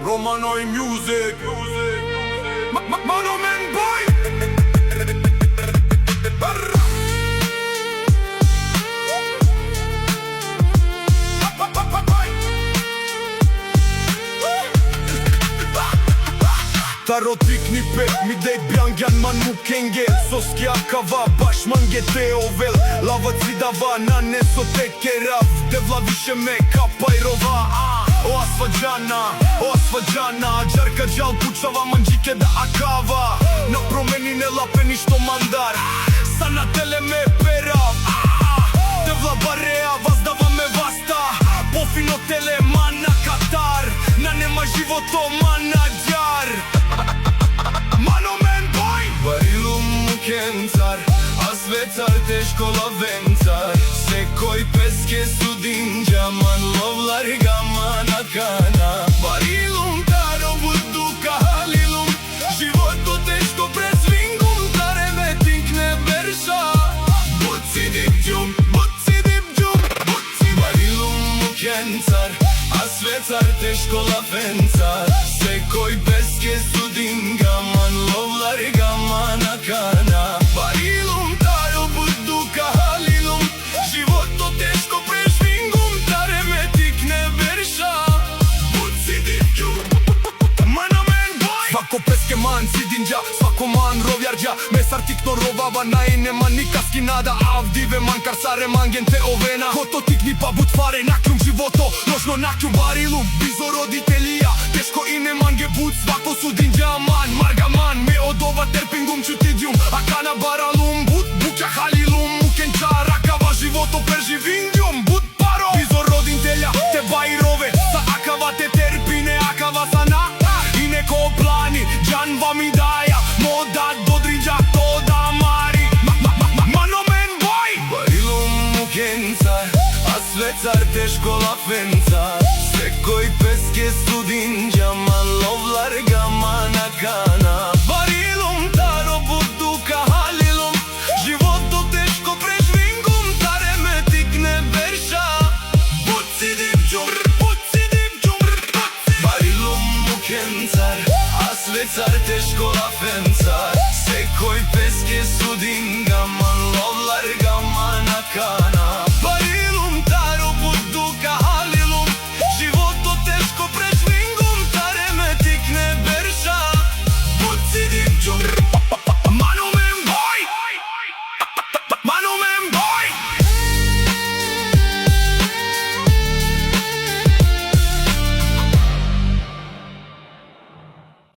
Romanoi music Monument boy Таротикни пет ми дей бјангјан ман мукенге Соски акава баш манге те овел Лава цидава на несо текерав Девла више ме капајрова О асфаджана Джарка джал пучава манджике да акава На промени не лапе ништо мандар Са на теле ме перав Девла бареа ваздава ме васта Пофино теле мана Катар На нема живото манаџар Kencar, asvetar teško lavencar Sekoj peske sudinđa, man lovlar gama na kana Barilum taro buduka halilum Životo teško presvingum, tare me tinkne verša Buci dip džum, Barilum kencar, asvetar teško lavencar Sekoj peske sudinđa, man lovlar gama na kana Man sidinđa, svako man rovjarđa Mesar tikno rovava, najnema nikaski nada Avdive man karsare man gente ovena Koto tikni pa butfare, nakljum životo Nožno nakljum barilum, bizo roditelija Teško i ne mange but, svako sudinđa man Marga man, me odova terpingum čutidjum Akana baralum, but buća halilum Mukenčar, akava životo perživingjum But paro, bizo roditelja, te bajrove Sa akava te terpine, akava sana I neko plani, džan vam i daja Moda dodriđa, to da mari Manomen boj Barilum mukencar, a svecar teško lafencar Sekoj peske studinđa, man lovlar gama na kana Barilum taro buduka halilum Životo teško prežvingum, tare me tikne verša Buci dip džum, Barilum mukencar Svecar teško lafencar Sekoj peske sudinga, man lovlar gama na kana